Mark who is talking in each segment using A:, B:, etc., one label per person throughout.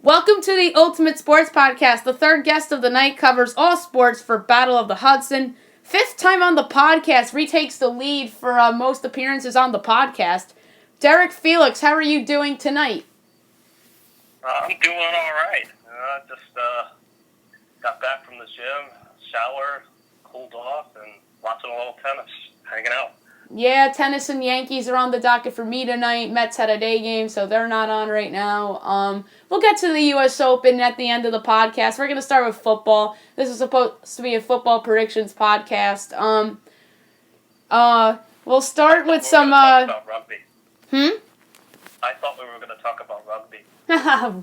A: Welcome to the Ultimate Sports Podcast. The third guest of the night covers all sports for Battle of the Hudson. Fifth time on the podcast, retakes the lead for most appearances on the podcast. Derek Felix, how are you doing tonight?
B: I'm doing all right. Just got back from the gym, showered, cooled off, and watching a little tennis, hanging out.
A: Yeah, tennis and Yankees are on the docket for me tonight. Mets had a day game, so they're not on right now. We'll get to the U.S. Open at the end of the podcast. We're going to start with football. This is supposed to be a football predictions podcast. We'll start with some...
B: About rugby.
A: I
B: thought we were going to talk about rugby.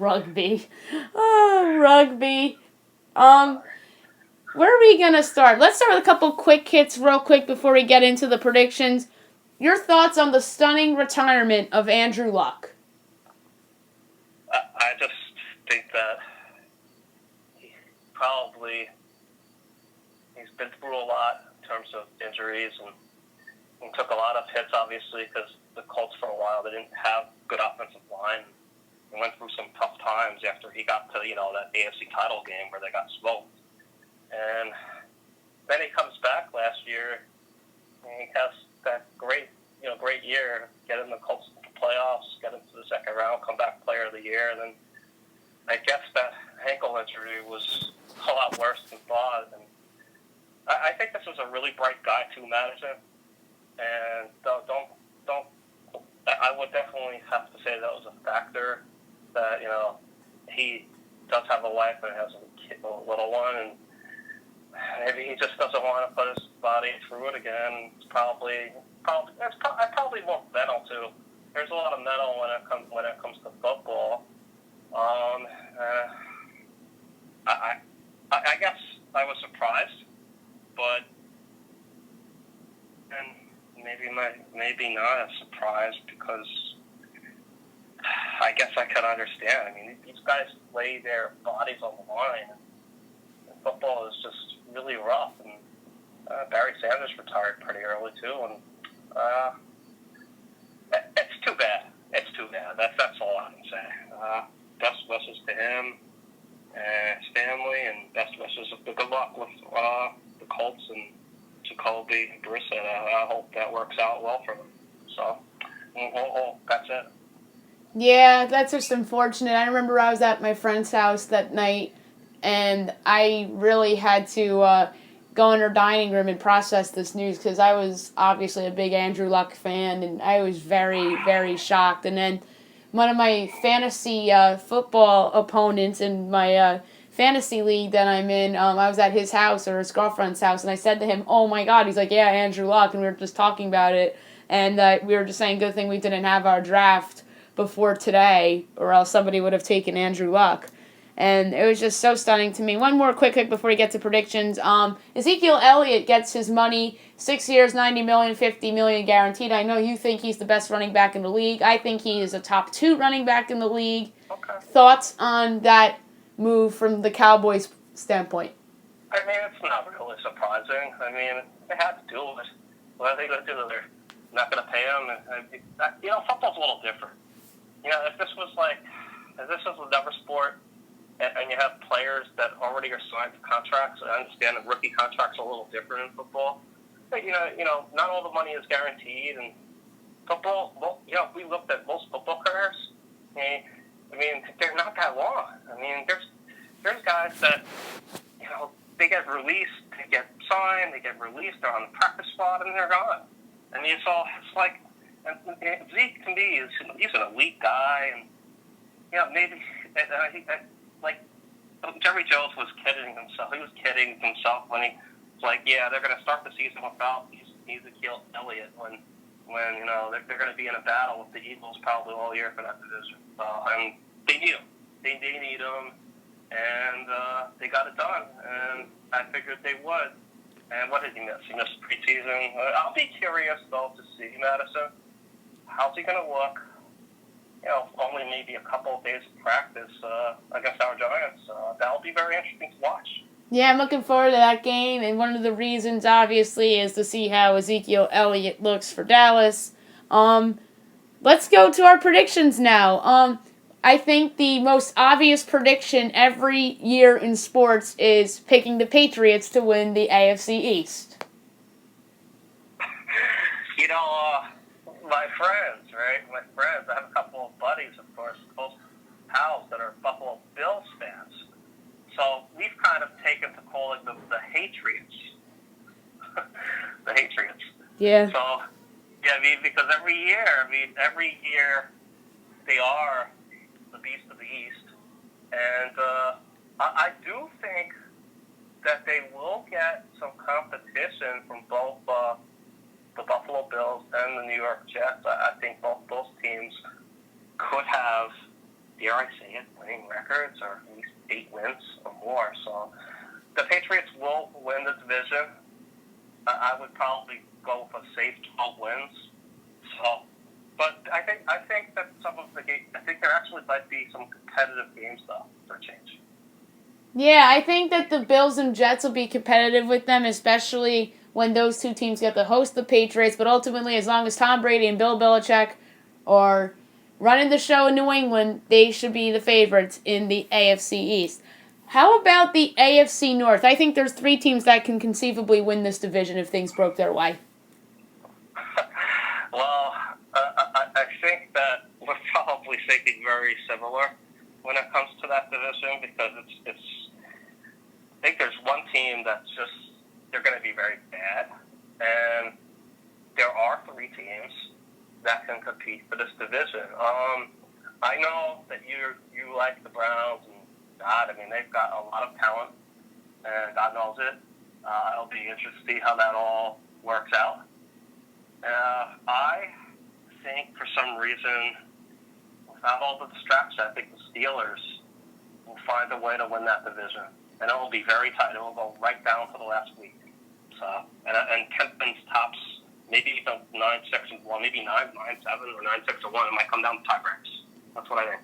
A: Rugby. Oh, rugby. Where are we going to start? Let's start with a couple quick hits real quick before we get into the predictions. Your thoughts on the stunning retirement of Andrew Luck?
B: I just think that he's been through a lot in terms of injuries and took a lot of hits, obviously, because the Colts for a while, they didn't have good offensive line. He went through some tough times after he got to, that AFC title game where they got smoked. And then he comes back last year, and he has that great year, get in the Colts playoffs, get into the second round, come back player of the year, and then I guess that ankle injury was a lot worse than thought. And I think this was a really bright guy too, Madison. And I would definitely have to say that was a factor that he does have a wife and has a little one, and maybe he just doesn't want to put his body through it again. It's probably more mental too. There's a lot of mental when it comes to football. I guess I was surprised, but maybe not as surprised because I guess I can understand. I mean, these guys lay their bodies on the line. And football is just really rough, and Barry Sanders retired pretty early too, and it's too bad. It's too bad. That's all I can say. Best wishes to him and his family, and best wishes of good luck with the Colts and Jacoby and Brissett. I hope that works out well for them. So, that's it.
A: Yeah, that's just unfortunate. I remember I was at my friend's house that night, and I really had to go in her dining room and process this news because I was obviously a big Andrew Luck fan, and I was very, very shocked. And then one of my fantasy football opponents in my fantasy league that I'm in, I was at his house or his girlfriend's house, and I said to him, "Oh my God!" He's like, "Yeah, Andrew Luck," and we were just talking about it, and we were just saying, "Good thing we didn't have our draft before today, or else somebody would have taken Andrew Luck." And it was just so stunning to me. One more quick hit before we get to predictions. Ezekiel Elliott gets his money, 6 years, $90 million, $50 million guaranteed. I know you think he's the best running back in the league. I think he is a top 2 running back in the league.
B: Okay.
A: Thoughts on that move from the Cowboys' standpoint?
B: I mean, it's not really surprising. I mean, they had to do it. What are they going to do? They're not going to pay him. Football's a little different. If this was another sport, and you have players that already are signed to contracts, I understand that rookie contracts are a little different in football. But, not all the money is guaranteed. And football, if we looked at most football careers, I mean, they're not that long. I mean, there's guys that, they get released, they get signed, they get released, they're on the practice squad, and they're gone. I mean, it's like, and Zeke to me he's an elite guy, and maybe Jerry Jones was kidding himself. He was kidding himself when he was like, "Yeah, they're going to start the season without Ezekiel Elliott when they're going to be in a battle with the Eagles probably all year for that division." And they need him. They need him, and they got it done. And I figured they would. And what did he miss? He missed preseason. I'll be curious though to see Madison. How's he going to look? Only maybe a couple of days of practice against our Giants. That'll be very interesting to watch.
A: Yeah, I'm looking forward to that game, and one of the reasons, obviously, is to see how Ezekiel Elliott looks for Dallas. Let's go to our predictions now. I think the most obvious prediction every year in sports is picking the Patriots to win the AFC East.
B: You know, my friends, right? My friends, I have a couple of buddies, of course, close pals that are Buffalo Bills fans. So we've kind of taken to calling them the Hatriots. The Hatriots.
A: Yeah.
B: So, yeah, I mean, because every year they are the beast of the East. And I do think that they will get some competition from both the Buffalo Bills and the New York Jets. I think both those teams could have, dare I say it, winning records or at least 8 wins or more. So the Patriots will win the division. I would probably go for safe 12 wins. So, but I think that some of the games, I think there actually might be some competitive games though for a change.
A: Yeah, I think that the Bills and Jets will be competitive with them, especially when those two teams get to host the Patriots. But ultimately, as long as Tom Brady and Bill Belichick are running the show in New England, they should be the favorites in the AFC East. How about the AFC North? I think there's 3 teams that can conceivably win this division if things broke their way.
B: Well, I think that we're probably thinking very similar when it comes to that division because it's. I think there's one team that's just they're going to be very bad, and there are 3 teams that can compete for this division. I know that you like the Browns, and God, I mean they've got a lot of talent, and God knows it. It'll be interesting to see how that all works out. I think for some reason, without all the distractions, I think the Steelers will find a way to win that division. And it will be very tight. It will go right down to the last week. So, and Kempton's tops, maybe even 9-6-1, maybe 9-7 or 9-6-1. It might come down to tie breaks. That's what I think.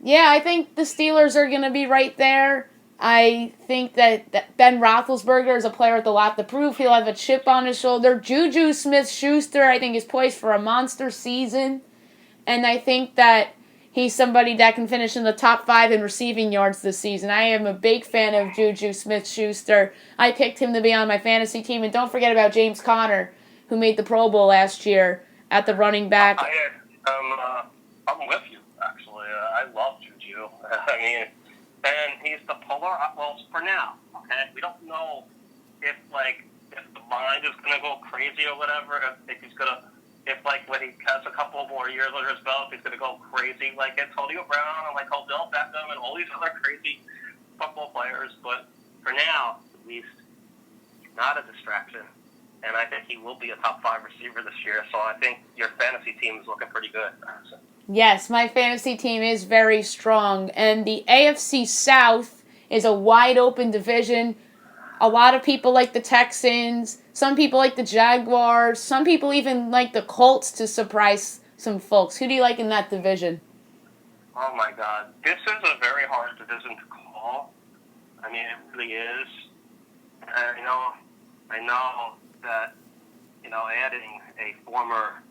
A: Yeah, I think the Steelers are going to be right there. I think that Ben Roethlisberger is a player with a lot to prove. He'll have a chip on his shoulder. Juju Smith-Schuster, I think, is poised for a monster season. And I think that he's somebody that can finish in the top 5 in receiving yards this season. I am a big fan of Juju Smith-Schuster. I picked him to be on my fantasy team. And don't forget about James Conner, who made the Pro Bowl last year at the running back.
B: I'm with you, actually. I love Juju. I mean, and he's the polar, well, for now, okay? We don't know if the mind is going to go crazy or whatever, if he's going to, when he has a couple more years under his belt, he's going to go crazy like Antonio Brown and like Odell Beckham and all these other crazy football players. But for now, at least, he's not a distraction. And I think he will be a top 5 receiver this year. So I think your fantasy team is looking pretty good.
A: Yes, my fantasy team is very strong. And the AFC South is a wide open division. A lot of people like the Texans. Some people like the Jaguars. Some people even like the Colts to surprise some folks. Who do you like in that division?
B: Oh, my God. This is a very hard division to call. I mean, it really is. I know that, adding a former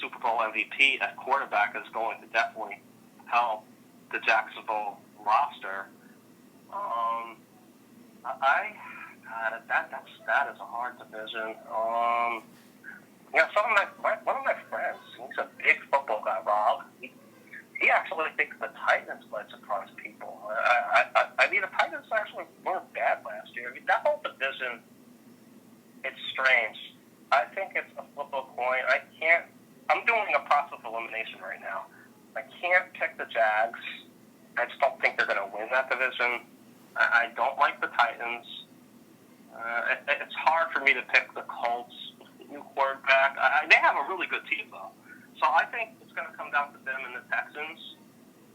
B: Super Bowl MVP at quarterback is going to definitely help the Jacksonville roster. That is a hard division. One of my friends, he's a big football guy, Rob. He actually thinks the Titans might surprise people. I mean, the Titans actually weren't bad last year. I mean, that whole division, it's strange. I think it's a flip of a coin. I'm doing a process of elimination right now. I can't pick the Jags. I just don't think they're going to win that division. I don't like the Titans. It's hard for me to pick the Colts with the new quarterback. They have a really good team, though. So I think it's going to come down to them and the Texans.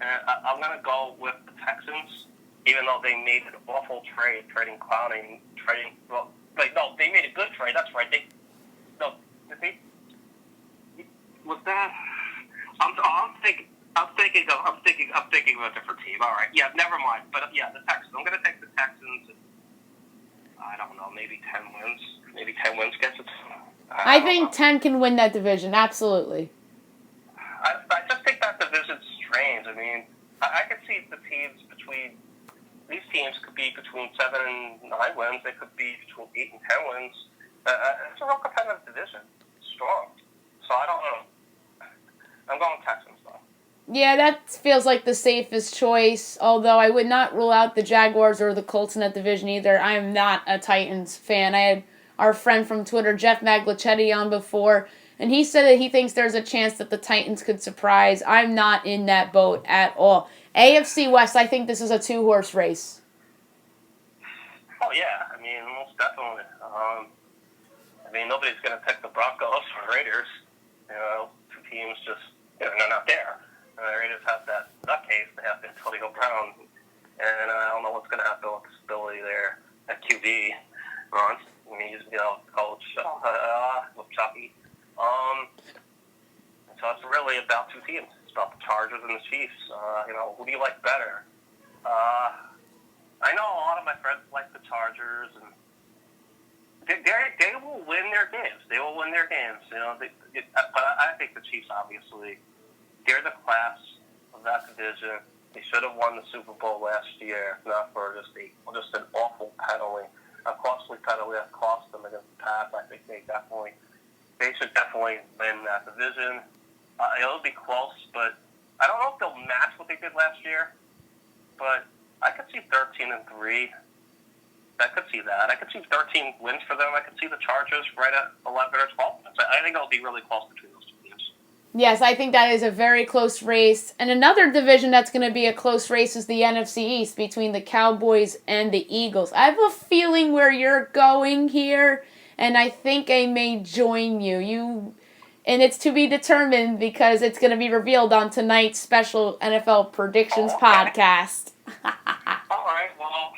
B: And I'm going to go with the Texans, even though they made an awful trade, trading Clowney, they made a good trade. That's right. Was that? I'm thinking of a different team. All right. Yeah, never mind. But yeah, the Texans. I'm going to take the Texans. I don't know, maybe 10 wins. Maybe 10 wins gets it.
A: I think 10 can win that division, absolutely.
B: I just think that division's strange. I mean, I could see the teams between these teams could be between 7 and 9 wins. They could be between 8 and 10 wins. It's a real competitive division. It's strong. So I don't know. I'm going Texans though.
A: Yeah, that feels like the safest choice, although I would not rule out the Jaguars or the Colts in that division either. I am not a Titans fan. I had our friend from Twitter, Jeff Maglicetti, on before, and he said that he thinks there's a chance that the Titans could surprise. I'm not in that boat at all. AFC West, I think this is a two-horse race.
B: Oh, yeah. I mean, most definitely. Nobody's going to pick the Broncos or Raiders. Two teams just, they're not there. The Raiders have that nutcase. They have Antonio Brown. And I don't know what's going to happen with the stability there at QB. He's, coach with Chucky. So it's really about two teams. It's about the Chargers and the Chiefs. Who do you like better? I know a lot of my friends like the Chargers, and they will win their games. They will win their games. But I think the Chiefs, obviously, they're the class of that division. They should have won the Super Bowl last year, not for just an awful penalty, a costly penalty that cost them against the Pats. I think they should definitely win that division. It'll be close, but I don't know if they'll match what they did last year. But I could see 13-3. I could see that. I could see 13 wins for them. I could see the Chargers right at 11 or 12 wins. I think it'll be really close between those two teams.
A: Yes, I think that is a very close race. And another division that's going to be a close race is the NFC East between the Cowboys and the Eagles. I have a feeling where you're going here, and I think I may join you. And it's to be determined because it's going to be revealed on tonight's special NFL Predictions podcast.
B: All right, well,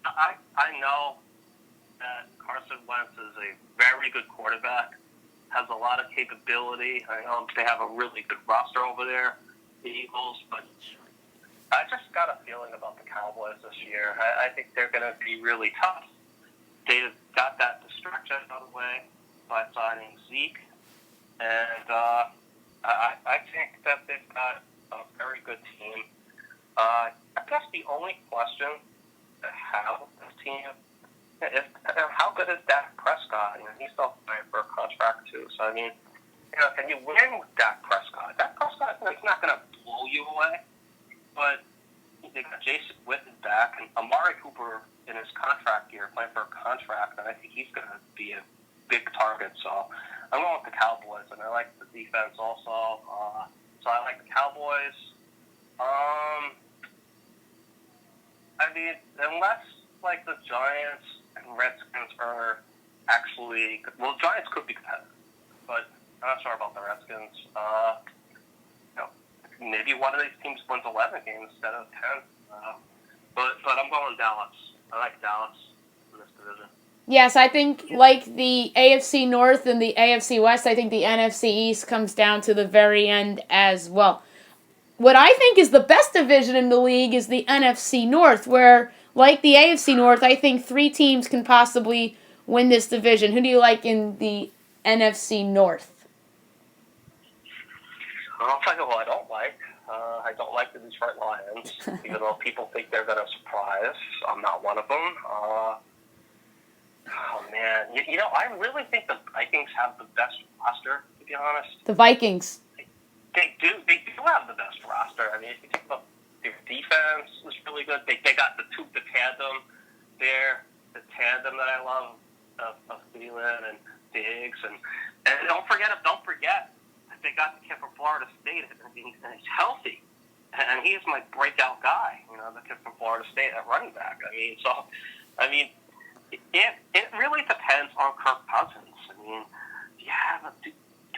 B: I know that Carson Wentz is a very good quarterback, has a lot of capability. I know they have a really good roster over there, the Eagles, but I just got a feeling about the Cowboys this year. I think they're going to be really tough. They got that distraction out of the way by signing Zeke, and I think that they've got a very good team. I guess the only question I have with this team is how good is Dak Prescott? He's still playing for a contract too. So can you win with Dak Prescott? Dak Prescott is not going to blow you away, but they got Jason Witten back and Amari Cooper in his contract year playing for a contract, and I think he's going to be a big target. So I'm going with the Cowboys, and I like the defense also. So I like the Cowboys. Unless like the Giants and Redskins are actually well, Giants could be competitive, but I'm not sure about the Redskins. Maybe one of these teams wins 11 games instead of 10. But I'm going Dallas. I like Dallas in this division.
A: Yes, I think like the AFC North and the AFC West, I think the NFC East comes down to the very end as well. What I think is the best division in the league is the NFC North, where, like the AFC North, I think 3 teams can possibly win this division. Who do you like in the NFC North?
B: I'll tell you who I don't like. I don't like the Detroit Lions, even though people think they're going to surprise. I'm not one of them. Oh, man. I really think the Vikings have the best roster, to be honest.
A: The Vikings.
B: They do have the best roster. If you think about their defense is really good. They got the tandem there, the tandem that I love of Thielen and Diggs, and don't forget they got the kid from Florida State, and he's healthy, and he's my breakout guy. The kid from Florida State at running back. It really depends on Kirk Cousins.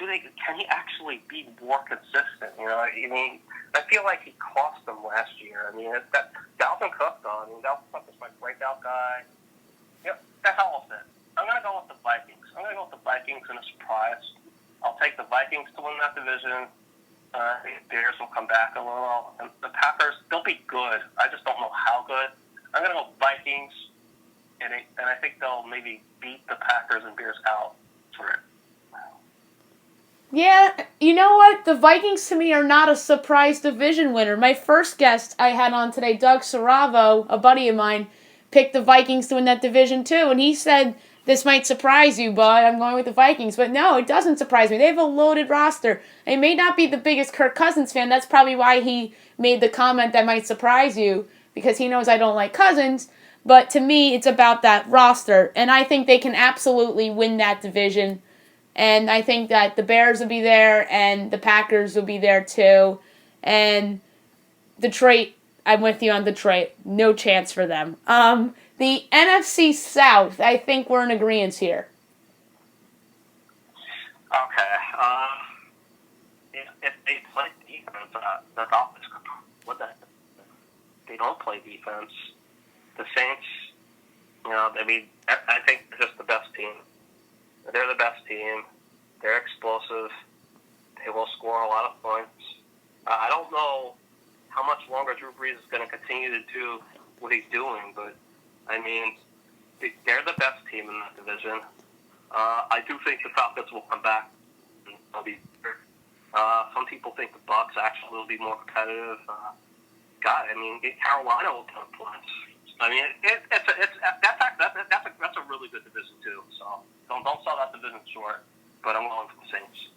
B: Can he actually be more consistent? I feel like he cost them last year. It's that Dalvin Cook, though. Dalvin Cook is my breakout guy. The hell with it. I'm going to go with the Vikings. I'm going to go with the Vikings in a surprise. I'll take the Vikings to win that division. I think the Bears will come back a little. And the Packers, they'll be good. I just don't know how good. I'm going to go Vikings, and I think they'll maybe beat the Packers and Bears out for it.
A: Yeah, you know what? The Vikings to me are not a surprise division winner. My first guest I had on today, Doug Saravo, a buddy of mine, picked the Vikings to win that division too, and he said this might surprise you, but I'm going with the Vikings. But no, it doesn't surprise me. They have a loaded roster. They may not be the biggest Kirk Cousins fan. That's probably why he made the comment that might surprise you, because he knows I don't like Cousins. But to me, it's about that roster, and I think they can absolutely win that division. And I think that the Bears will be there and the Packers will be there too. And Detroit, I'm with you on Detroit. No chance for them. The NFC South, I think we're in agreement here.
B: Okay. If they play defense, the Dolphins could what that. They don't play defense. The Saints, I think they're just the best team. They're the best team. They're explosive. They will score a lot of points. I don't know how much longer Drew Brees is going to continue to do what he's doing, but, I mean, they're the best team in that division. I do think the Falcons will come back. They'll be better. Some people think the Bucs actually will be more competitive. Carolina will put points. I mean, that's a really good division too. So don't sell that division short. But I'm going for the Saints.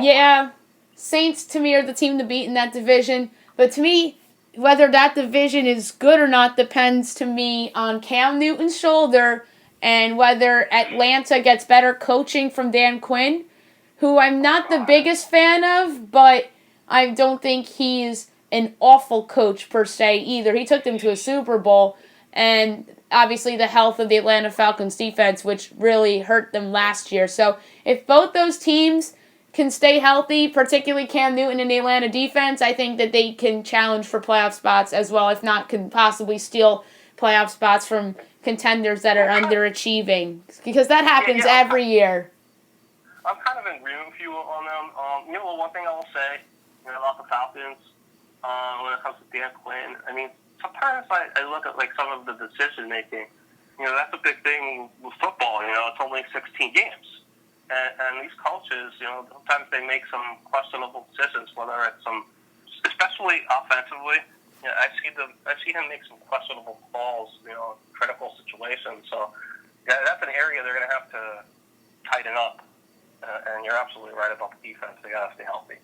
A: Yeah, Saints to me are the team to beat in that division. But to me, whether that division is good or not depends to me on Cam Newton's shoulder and whether Atlanta gets better coaching from Dan Quinn, who I'm not the biggest fan of, but I don't think he's an awful coach per se either. He took them to a Super Bowl, and obviously the health of the Atlanta Falcons defense, which really hurt them last year. So if both those teams can stay healthy, particularly Cam Newton and the Atlanta defense, I think that they can challenge for playoff spots as well, if not can possibly steal playoff spots from contenders that are underachieving, because that happens every year.
B: I'm kind of in agreement with you on them. One thing I will say about the Falcons when it comes to Dan Quinn, I mean, sometimes I look at some of the decision making. That's a big thing with football. It's only 16 games, and these coaches, sometimes they make some questionable decisions. Whether it's especially offensively, I see him make some questionable calls. Critical situations. So that's an area they're going to have to tighten up. And you're absolutely right about the defense. They got to stay healthy.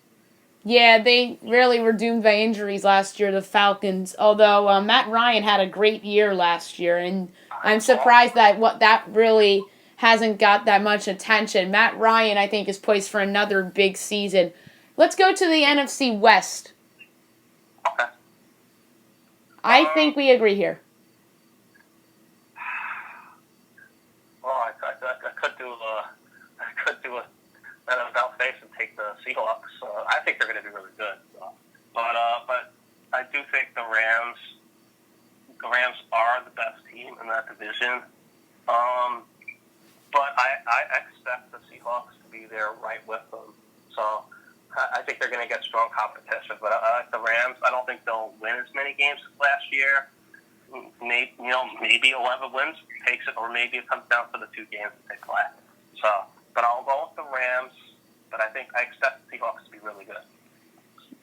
A: Yeah, they really were doomed by injuries last year, the Falcons. Although Matt Ryan had a great year last year, and I'm surprised that really hasn't got that much attention. Matt Ryan, I think, is poised for another big season. Let's go to the NFC West.
B: Okay.
A: I think we agree here.
B: Well, I could do an about face and take the Seahawks. I think they're going to be really good. But I do think the Rams are the best team in that division. But I expect the Seahawks to be there right with them. So I think they're going to get strong competition. But I like the Rams. I don't think they'll win as many games as last year. Maybe 11 wins takes it, or maybe it comes down to the 2 games that they play. So, but I'll go with the Rams. But I expect the Seahawks to be really good.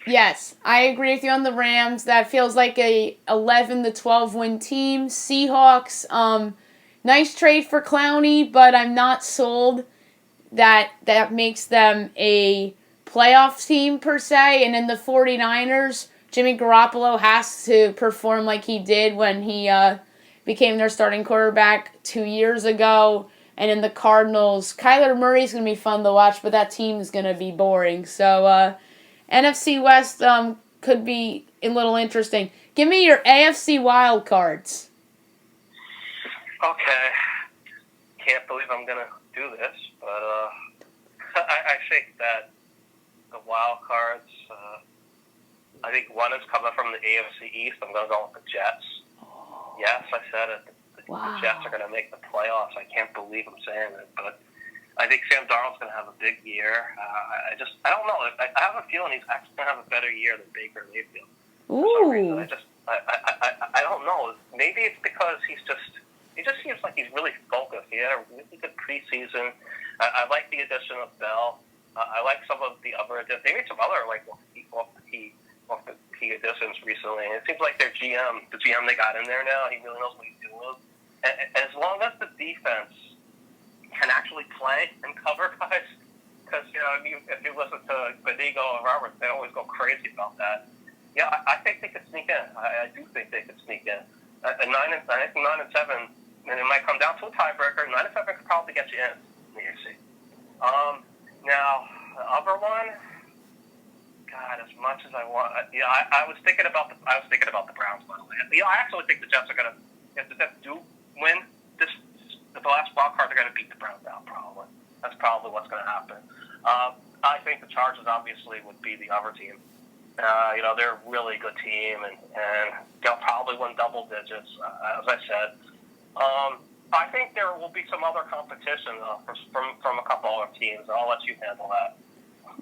A: Yes, I agree with you on the Rams. That feels like a 11 to 12 win team. Seahawks, nice trade for Clowney, but I'm not sold that makes them a playoff team per se. And in the 49ers, Jimmy Garoppolo has to perform like he did when he became their starting quarterback 2 years ago. And in the Cardinals, Kyler Murray's going to be fun to watch, but that team is going to be boring. So NFC West could be a little interesting. Give me your AFC wild cards.
B: Okay. Can't believe I'm going to do this, but I think that the wild cards, I think one is coming from the AFC East. I'm going to go with the Jets. Oh. Yes, I said it.
A: Wow.
B: The Jets are going to make the playoffs. I can't believe I'm saying it, but I think Sam Darnold's going to have a big year. I don't know. I have a feeling he's actually going to have a better year than Baker Mayfield.
A: Ooh.
B: For some reason. I don't know. Maybe it's because he just seems like he's really focused. He had a really good preseason. I like the addition of Bell. I like some of the other. They made some other like off the key additions recently. And it seems like their GM, the GM they got in there now, he really knows what he's doing. And as long as the defense can actually play and cover guys, because if you listen to Bendigo and Roberts, they always go crazy about that. Yeah, I think they could sneak in. I do think they could sneak in. I think 9 and 7, and it might come down to a tiebreaker. 9 and 7 could probably get you in the AFC. Now the other one, God, as much as I want, I was thinking about the Browns, by the way. I actually think the Jets are gonna, if the Jets do win the last wild card, they're gonna beat the Browns out. Probably that's probably what's gonna happen. I think the Chargers obviously would be the other team. They're a really good team, and they'll probably win double digits, as I said. I think there will be some other competition from a couple other teams. I'll let you handle that.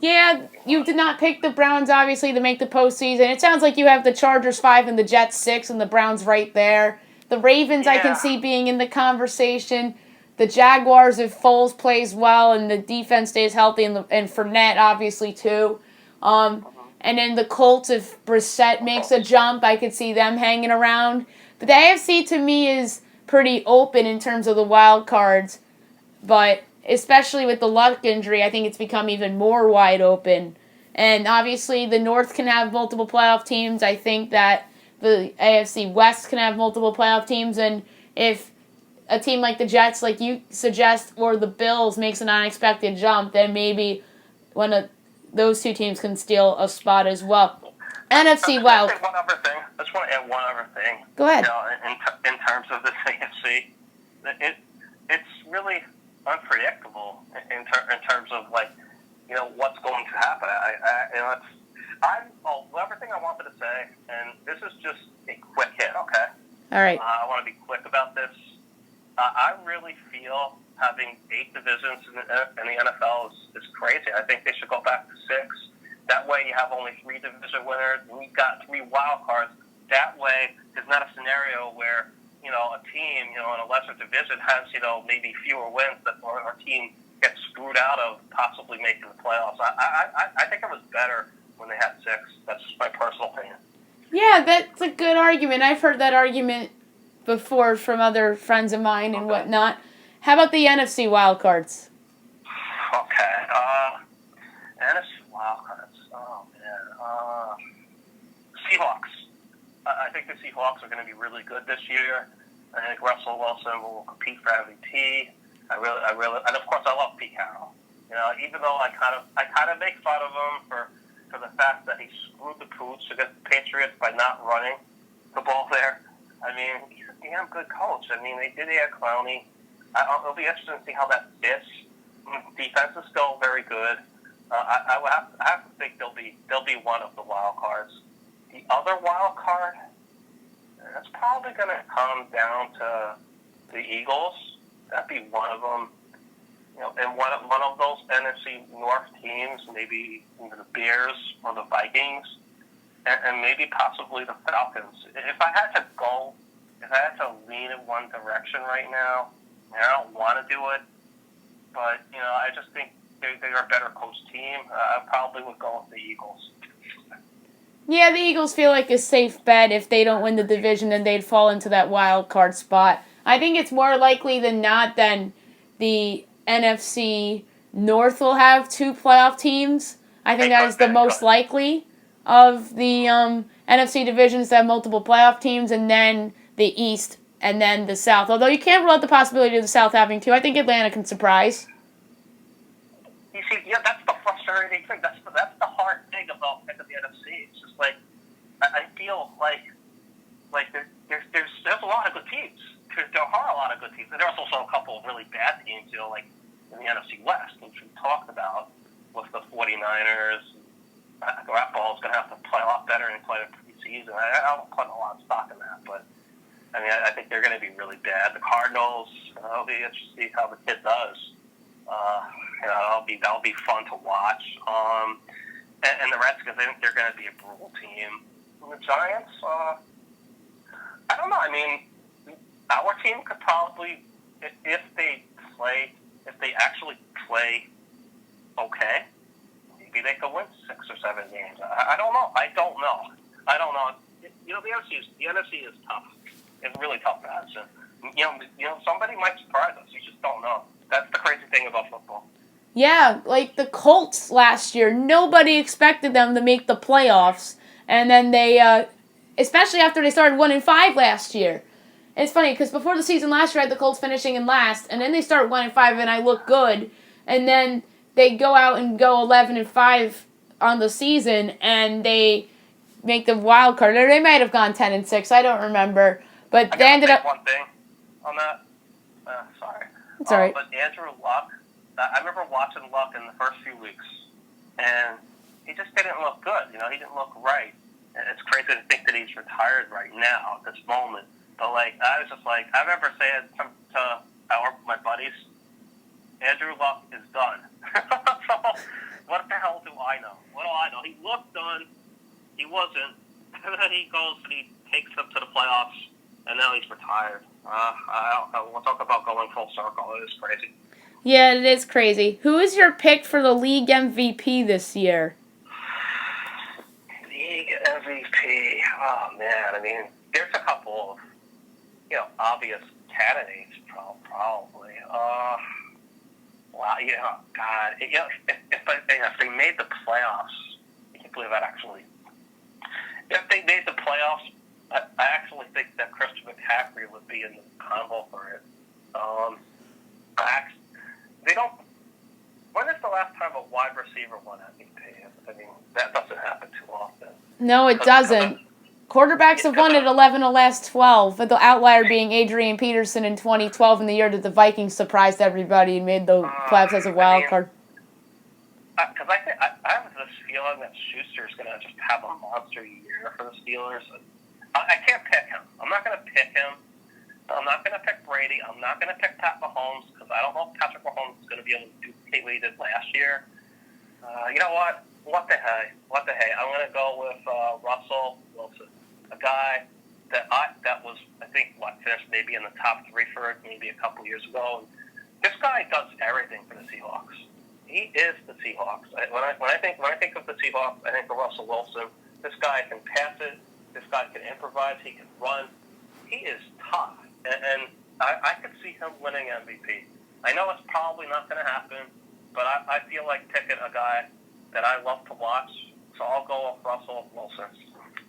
A: Yeah, you did not pick the Browns, obviously, to make the postseason. It sounds like you have the Chargers 5 and the Jets 6 and the Browns right there. The Ravens, I can see being in the conversation. The Jaguars, if Foles plays well and the defense stays healthy, and Fournette, obviously, too. And then the Colts, if Brissett makes a jump, I could see them hanging around. But the AFC, to me, is pretty open in terms of the wild cards. But especially with the Luck injury, I think it's become even more wide open. And obviously, the North can have multiple playoff teams. I think that the AFC West can have multiple playoff teams. And if a team like the Jets, like you suggest, or the Bills makes an unexpected jump, then maybe one of those two teams can steal a spot as well. NFC wild.
B: One other thing. I just want to add one other thing.
A: Go ahead.
B: In terms of this AFC, it's really unpredictable in terms of what's going to happen. Everything I wanted to say, and this is just a quick hit, okay?
A: All right.
B: I want to be quick about this. I really feel having 8 divisions in the NFL is crazy. I think they should go back to 6. That way you have only 3 division winners. We've got 3 wild cards. That way there's not a scenario where a team, in a lesser division has, maybe fewer wins or a team gets screwed out of possibly making the playoffs. I think it was better when they had 6. That's just my personal opinion.
A: Yeah, that's a good argument. I've heard that argument before from other friends of mine and whatnot. How about the NFC wildcards?
B: Okay. NFC wildcards. Oh, man. Seahawks. I think the Seahawks are going to be really good this year. I think Russell Wilson will compete for MVP. I really, and of course, I love Pete Carroll. Even though I kind of make fun of him for the fact that he screwed the pooch against the Patriots by not running the ball there. I mean, he's a damn good coach. I mean, they did add Clowney. It'll be interesting to see how that fits. Defense is still very good. I have to think they'll be one of the wild cards. The other wild card, that's probably going to come down to the Eagles. That'd be one of them. And one of those NFC North teams, maybe the Bears or the Vikings, and maybe possibly the Falcons. If I had to lean in one direction right now, and I don't want to do it, but I just think they're a better coached team. I probably would go with the Eagles.
A: Yeah, the Eagles feel like a safe bet. If they don't win the division, then they'd fall into that wild card spot. I think it's more likely than not than the NFC North will have 2 playoff teams. I think that is the most likely of the NFC divisions to have multiple playoff teams, and then the East, and then the South. Although you can't rule out the possibility of the South having 2. I think Atlanta can surprise.
B: You see, yeah, that's the frustrating thing. That's the hard thing about the NFC. It's just like I feel like there's a lot of good teams. There are a lot of good teams, and there's also a couple of really bad teams. Like in the NFC West, which we talked about with the 49ers. Garoppolo is going to have to play a lot better and play the preseason. I don't put a lot of stock in that, but I mean, I think they're going to be really bad. The Cardinals, it'll be interesting to see how the kid does. That'll be fun to watch. And the Redskins, I think they're going to be a brutal team. And the Giants, I don't know. I mean, our team could probably, if they actually play okay, maybe they could win 6 or 7 games. I don't know. I don't know. The NFC is tough. It's really tough to answer. Somebody might surprise us. You just don't know. That's the crazy thing about football.
A: Yeah, like the Colts last year. Nobody expected them to make the playoffs. And then they, especially after they started 1-5 last year. It's funny, because before the season last year, I had the Colts finishing in last. And then they start 1-5 and I look good. And then they go out and go 11-5 on the season. And they make the wild card. Or they might have gone 10-6. I don't remember. But they ended up...
B: one thing on that. Sorry.
A: It's all right.
B: But Andrew Luck, I remember watching Luck in the first few weeks, and he just didn't look good. He didn't look right. And it's crazy to think that he's retired right now at this moment. But, I was just like, I remember saying to my buddies, Andrew Luck is done. So, what the hell do I know? What do I know? He looked done. He wasn't. And then he goes and he takes them to the playoffs, and now he's retired. I don't know. We'll talk about going full circle. It is crazy.
A: Yeah, it is crazy. Who is your pick for the league MVP this year?
B: League MVP. Oh, man. There's a couple of, obvious candidates, probably. Wow, God. If they made the playoffs, I can't believe that actually. If they made the playoffs, I actually think that Christian McCaffrey would be in the convo for it. They don't. When is the last time a wide receiver won MVP? That doesn't happen too often.
A: No, it doesn't. Quarterbacks have won it 11 of the last 12, with the outlier being Adrian Peterson in 2012 in the year that the Vikings surprised everybody and made the playoffs as a wild card.
B: Because I have this feeling that Schuster's going to just have a monster year for the Steelers. I can't pick him. I'm not going to pick him. I'm not going to pick Brady. I'm not going to pick Pat Mahomes because I don't know if Patrick Mahomes is going to be able to duplicate what he did last year. You know what? What the hey? I'm going to go with Russell Wilson, a guy that was, I think, finished maybe in the top 3 for maybe a couple years ago. And this guy does everything for the Seahawks. He is the Seahawks. When I think of the Seahawks, I think of Russell Wilson. This guy can pass it. This guy can improvise. He can run. He is tough, and I could see him winning MVP. I know it's probably not going to happen, but I feel like picking a guy that I love to watch, so I'll go with Russell Wilson.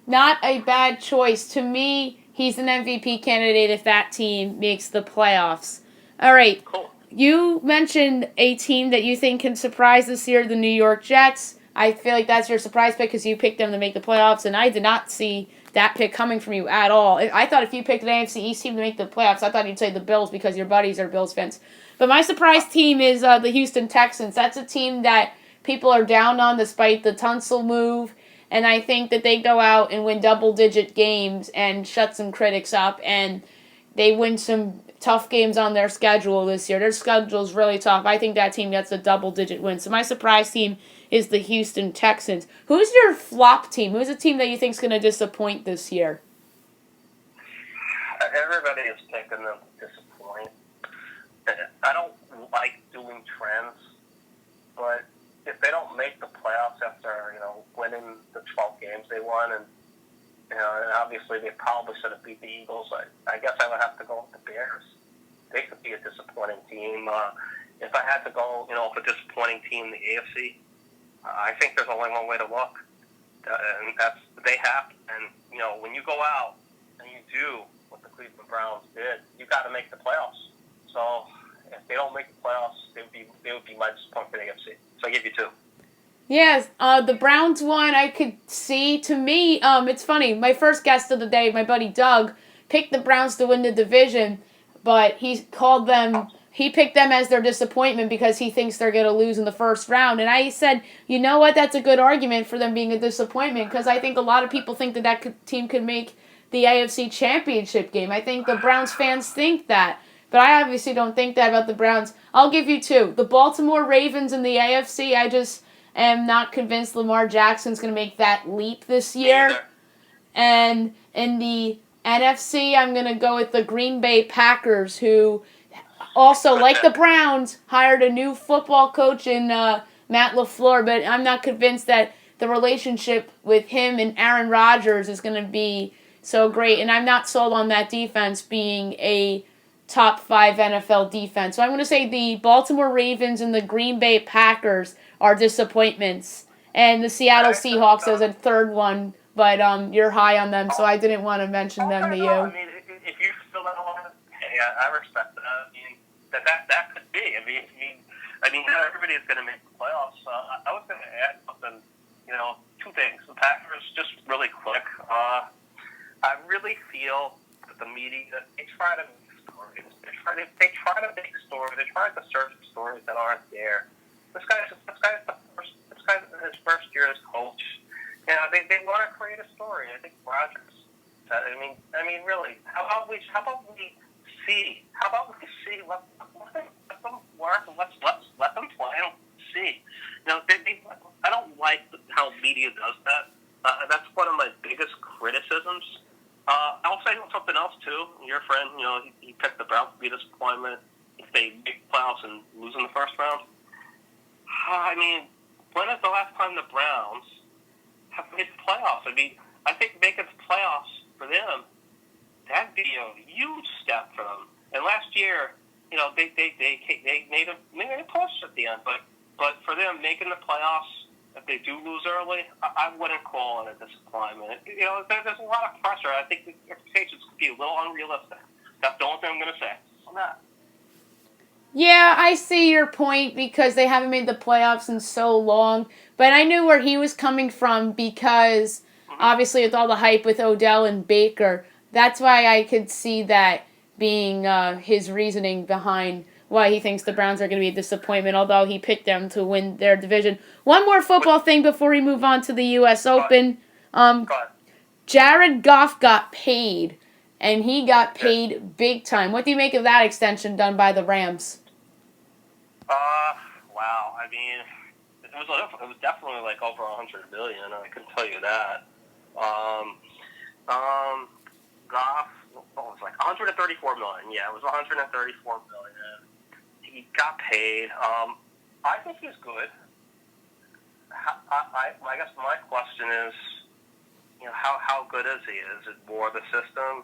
A: Not a bad choice. To me, he's an MVP candidate if that team makes the playoffs. All right.
B: Cool.
A: You mentioned a team that you think can surprise this year, the New York Jets. I feel like that's your surprise pick because you picked them to make the playoffs, and I did not see that pick coming from you at all. I thought if you picked an AFC East team to make the playoffs, I thought you'd say the Bills because your buddies are Bills fans. But my surprise team is the Houston Texans. That's a team that people are down on despite the Tunsil move, and I think that they go out and win double-digit games and shut some critics up, and they win some tough games on their schedule this year. Their schedule is really tough. I think that team gets a double-digit win. So my surprise team is the Houston Texans. Who's your flop team? Who's a team that you think is going to disappoint this year?
B: Everybody is picking them to disappoint. I don't like doing trends, but if they don't make the playoffs after winning the 12 games they won, and obviously they probably should have beat the Eagles, I guess I would have to go with the Bears. They could be a disappointing team. If I had to go, with a disappointing team in the AFC, I think there's only one way to look, and that's they have. And when you go out and you do what the Cleveland Browns did, you got to make the playoffs. So if they don't make the playoffs, they would be my disappointment for the AFC. So I give you 2.
A: Yes, the Browns one I could see. To me, it's funny. My first guest of the day, my buddy Doug, picked the Browns to win the division, but he picked them as their disappointment because he thinks they're going to lose in the first round. And I said, you know what, that's a good argument for them being a disappointment because I think a lot of people think that team could make the AFC Championship game. I think the Browns fans think that. But I obviously don't think that about the Browns. I'll give you 2. The Baltimore Ravens in the AFC, I just am not convinced Lamar Jackson's going to make that leap this year. And in the NFC, I'm going to go with the Green Bay Packers, who also, like the Browns, hired a new football coach in Matt LaFleur, but I'm not convinced that the relationship with him and Aaron Rodgers is going to be so great. And I'm not sold on that defense being a top 5 NFL defense. So I'm going to say the Baltimore Ravens and the Green Bay Packers are disappointments. And the Seattle Seahawks as a third one, but you're high on them, so I didn't want to mention them to you.
B: I mean, if you feel that way, hey, I respect that. I mean, that could be. I mean, not everybody is going to make the playoffs. I was going to add something. Two things. The Packers, just really quick. I really feel that the media they try to make stories. They try to make stories. They try to search stories that aren't there. This guy's his first year as coach. They want to create a story. I think Rodgers. I mean, really. How about we see? Let them work. Let them play and see. I don't like how media does that. That's one of my biggest criticisms. I'll say something else too. Your friend, he picked the Browns to be a disappointment if they make playoffs and lose in the first round. I mean, when is the last time the Browns have made the playoffs? I mean, I think making the playoffs for them, that'd be a huge step for them. And last year, they made a push at the end, but for them making the playoffs, if they do lose early, I wouldn't call it a disappointment. There's a lot of pressure. I think the expectations could be a little unrealistic. That's the only thing I'm going to say on that.
A: Yeah, I see your point because they haven't made the playoffs in so long. But I knew where he was coming from because, obviously, with all the hype with Odell and Baker, that's why I could see that being his reasoning behind why he thinks the Browns are going to be a disappointment, although he picked them to win their division. One more football thing before we move on to the U.S. Open. Jared Goff got paid, and he got paid big time. What do you make of that extension done by the Rams?
B: Wow. I mean, it was definitely like over $100 million. I can tell you that. Goff, what was it, like $134 million? Yeah, it was $134 million. He got paid. I think he's good. I guess my question is, how good is he? Is it more the system?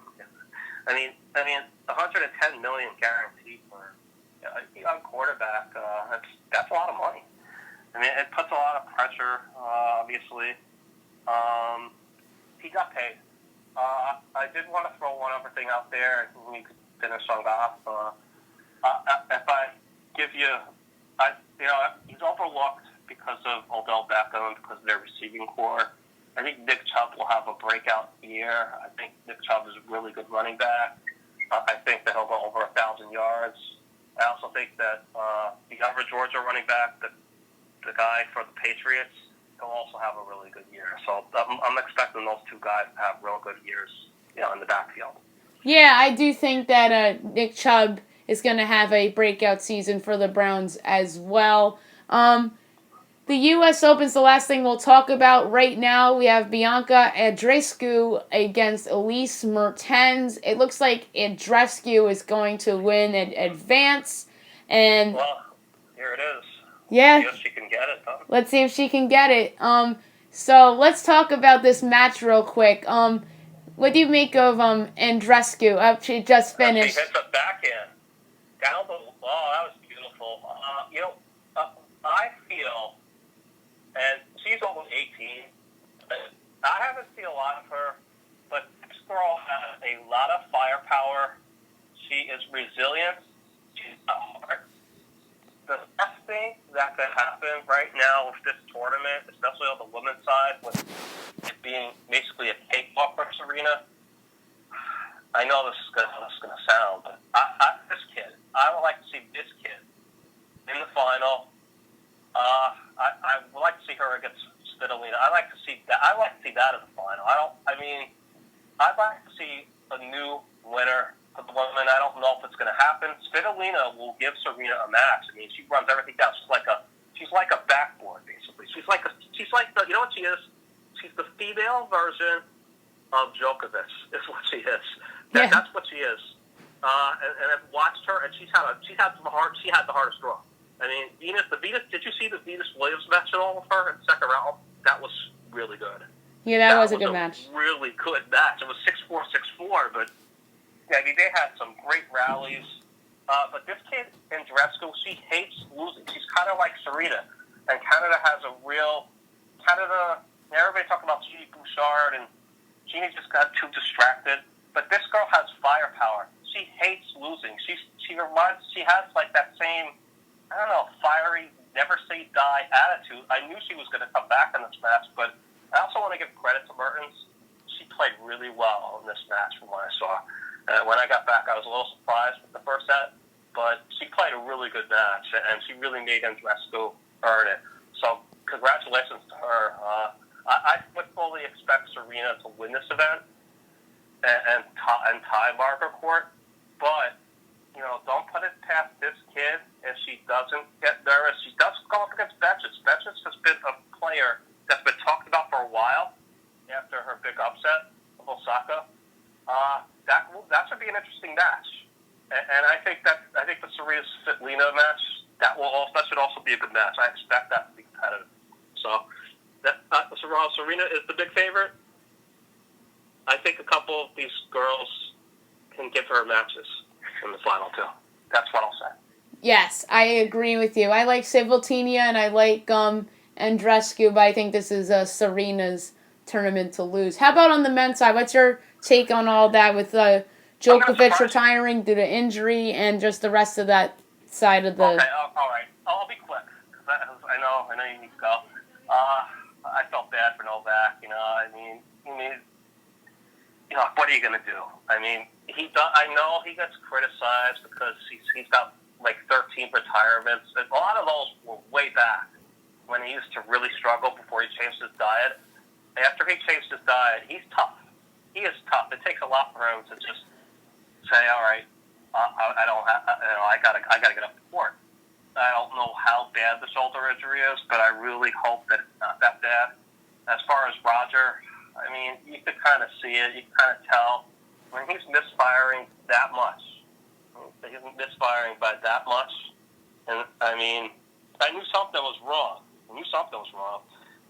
B: I mean, $110 million guaranteed for a young quarterback. That's a lot of money. I mean, it puts a lot of pressure. Obviously, he got paid. I did want to throw one other thing out there. We could finish on Goff. If I give you, he's overlooked because of Odell Beckham, because of their receiving core. I think Nick Chubb will have a breakout year. I think Nick Chubb is a really good running back. I think that he'll go over 1,000 yards. I also think that the other Georgia running back, the guy for the Patriots, he'll also have a really good year. So I'm expecting those two guys to have real good years, in the backfield.
A: Yeah, I do think that Nick Chubb is going to have a breakout season for the Browns as well. The U.S. Open's the last thing we'll talk about right now. We have Bianca Andreescu against Elise Mertens. It looks like Andreescu is going to win and advance. And
B: well, here it is.
A: Yeah.
B: See if she can get it, huh?
A: Let's see if she can get it. So let's talk about this match real quick. What do you make of Andreescu? She just finished.
B: She hits a backhand down the. Oh, that was beautiful. I feel, and she's almost 18. I haven't seen a lot of her, but this girl has a lot of firepower. She is resilient. She's got heart. The best thing that could happen right now with this tournament, especially on the women's side, with it being basically a cakewalk for Serena. I know this is gonna sound, but this kid, I would like to see this kid in the final. I would like to see her against Svitolina. I'd like to see that in the final. I'd like to see a new winner for the women. I don't know if it's going to happen. Svitolina will give Serena a match. I mean, she runs everything down. She's like a backboard, basically. She's like the, you know what she is? She's the female version of Djokovic. Is what she is. That's what she is. And I've watched her, and she had the hardest draw. I mean, Venus. Did you see the Venus Williams match at all with her in the second round? That was really good.
A: Yeah, that was a good match.
B: Really good match. It was 6-4, 6-4, but yeah, I mean, they had some great rallies. But this kid, Andreescu, she hates losing. She's kind of like Serena. And Canada has a real... everybody talking about Genie Bouchard, and Genie just got too distracted. But this girl has firepower. She hates losing. She has like that same, I don't know, fiery, never say die attitude. I knew she was going to come back in this match, but I also want to give credit to Mertens. She played really well in this match from what I saw. When I got back, I was a little surprised with the first set, but she played a really good match, and she really made Andreescu earn it. So congratulations to her. I would fully expect Serena to win this event and tie Margaret Court, but don't put it past this kid if she doesn't get nervous. She does go up against Betches. Betches has been a player that's been talked about for a while after her big upset of Osaka. That should be an interesting match, and I think the Serena Svitolina match that should also be a good match. I expect that to be competitive. So Serena is the big favorite. I think a couple of these girls can give her matches in the final too. That's what I'll say.
A: Yes, I agree with you. I like Svitolina and I like Andreescu, but I think this is Serena's tournament to lose. How about on the men's side? What's your take on all that with Djokovic retiring due to injury and just the rest of that side of the...
B: Okay, all right. I'll be quick. I know you need to go. I felt bad for Novak. What are you going to do? I mean, I know he gets criticized because he's got like 13 retirements. A lot of those were way back when he used to really struggle before he changed his diet. After he changed his diet, he's tough. He is tough. It takes a lot for him to just say, "All right, I gotta get up to court." I don't know how bad the shoulder injury is, but I really hope that it's not that bad. As far as Roger, I mean, you could kind of see it. You can kind of tell when he's misfiring that much. He's misfiring by that much, and I mean, I knew something was wrong.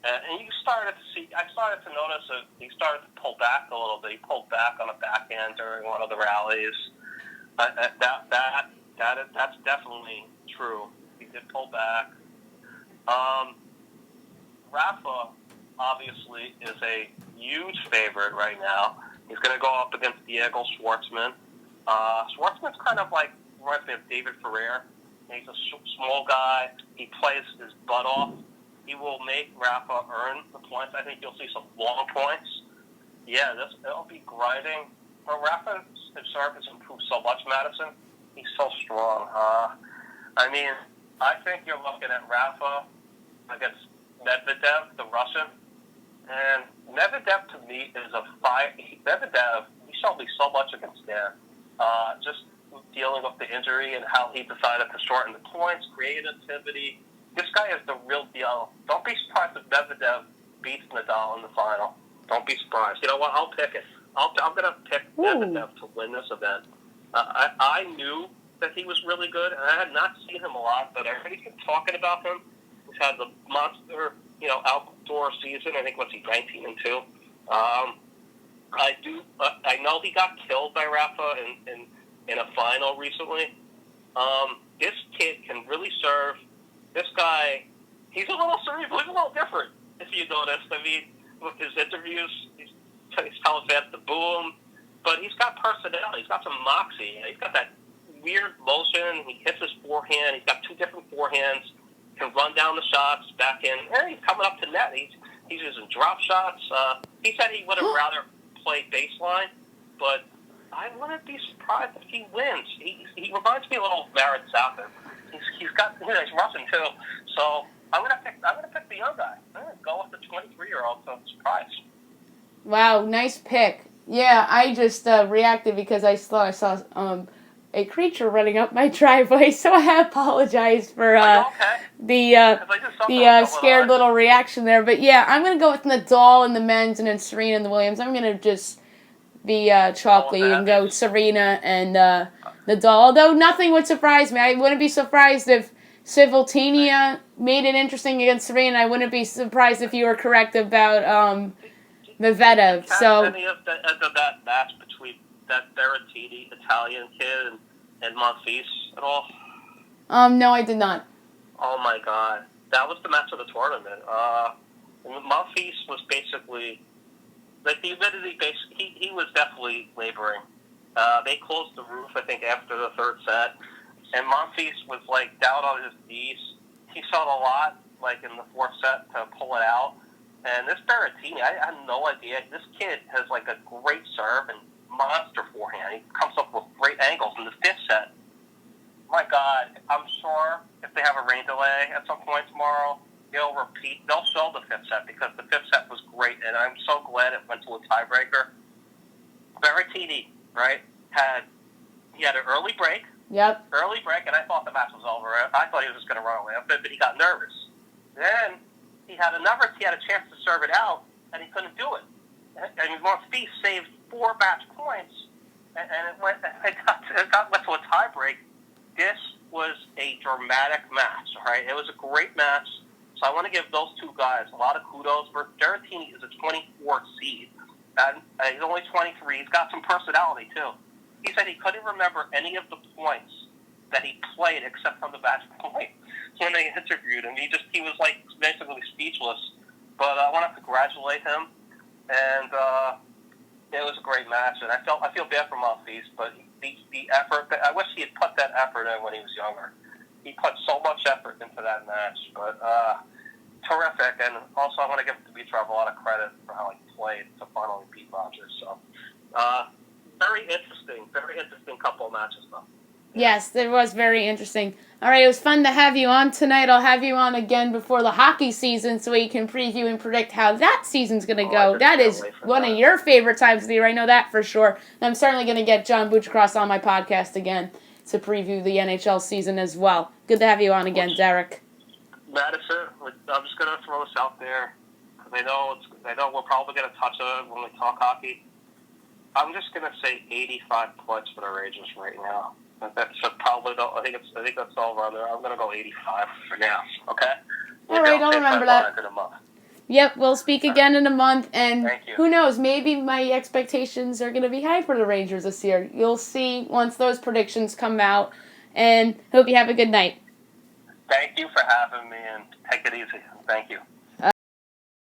B: And you started to see. I started to notice that he started to pull back a little bit. He pulled back on a backhand during one of the rallies. That's definitely true. He did pull back. Rafa obviously is a huge favorite right now. He's going to go up against Diego Schwartzman. Schwartzman's kind of like reminds me of David Ferrer. He's a small guy. He plays his butt off. He will make Rafa earn the points. I think you'll see some long points. Yeah, it'll be grinding. But Rafa's serve has improved so much, Madison. He's so strong. I mean, I think you're looking at Rafa against Medvedev, the Russian. And Medvedev, to me, is a fight. Medvedev, he showed me so much against Dan. Just dealing with the injury and how he decided to shorten the points, creativity. This guy is the real deal. Don't be surprised if Medvedev beats Nadal in the final. Don't be surprised. You know what? I'll pick it. I'm going to pick Medvedev to win this event. I knew that he was really good, and I had not seen him a lot, but everybody's been talking about him. He's had the monster, outdoor season. I think, 19-2. I know he got killed by Rafa in a final recently. This kid can really serve. This guy, he's a little cerebral. He's a little different, if you noticed. I mean, with his interviews, he's telling fans to boo him, but he's got personality. He's got some moxie. He's got that weird motion. He hits his forehand. He's got two different forehands. Can run down the shots, back in. And he's coming up to net. He's using drop shots. He said he would have rather played baseline, but I wouldn't be surprised if he wins. He reminds me a little of Marin Safin. He's Russian too. So I'm gonna pick the young guy. I'm gonna go with the 23-year-old. So surprise.
A: Wow, nice pick. Yeah, I just reacted because I saw a creature running up my driveway, so I apologize for the scared little reaction there. But yeah, I'm gonna go with Nadal in the men's and then Serena in the Williams. I'm gonna just be chalky and go Serena and Nadal. Although nothing would surprise me. I wouldn't be surprised if Civiltania made it interesting against Serena. I wouldn't be surprised if you were correct about Medvedev. So
B: any of that match between that Berrettini Italian kid and Monfils at all?
A: No, I did not.
B: Oh my God, that was the match of the tournament. Monfils was basically like the humidity. He was definitely laboring. They closed the roof, I think, after the third set, and Monfils was like down on his knees. He saw a lot, like in the fourth set, to pull it out. And this Berrettini, I had no idea. This kid has like a great serve and monster forehand. He comes up with great angles in the fifth set. My God, I'm sure if they have a rain delay at some point tomorrow, they'll show the fifth set because the fifth set was great, and I'm so glad it went to a tiebreaker. Berrettini, right, he had an early break.
A: Yep.
B: Early break, and I thought the match was over. I thought he was just going to run away with it, but he got nervous. Then he had a chance to serve it out, and he couldn't do it. And Monfils saved 4 match points, and it went to a tiebreak. This was a dramatic match, all right? It was a great match, so I want to give those two guys a lot of kudos. Berrettini is a 24 seed, and he's only 23. He's got some personality, too. He said he couldn't remember any of the points that he played except from the match point when they interviewed him. He was like basically speechless. But I want to congratulate him, and it was a great match. And I feel bad for Monfils, but the effort. I wish he had put that effort in when he was younger. He put so much effort into that match, but terrific. And also, I want to give Dimitrov a lot of credit for how he played to finally beat Rogers. So. Very interesting couple of matches, though.
A: Yes, it was very interesting. All right, it was fun to have you on tonight. I'll have you on again before the hockey season so we can preview and predict how that season's going to go. That is one of your favorite times of the year. I know that for sure. And I'm certainly going to get John Butchcross on my podcast again to preview the NHL season as well. Good to have you on again, Derek.
B: Madison, I'm just going to throw this out there because I know we're probably going to touch on it when we talk hockey. I'm just gonna say 85 points for the Rangers right now. That's probably I think that's all around there. I'm gonna go 85 for now. Okay.
A: All right, I'll remember that.
B: In a month.
A: Yep, we'll speak again in a month, and
B: Thank you.
A: Who knows? Maybe my expectations are gonna be high for the Rangers this year. You'll see once those predictions come out. And hope you have a good night.
B: Thank you for having me, and take it easy. Thank you.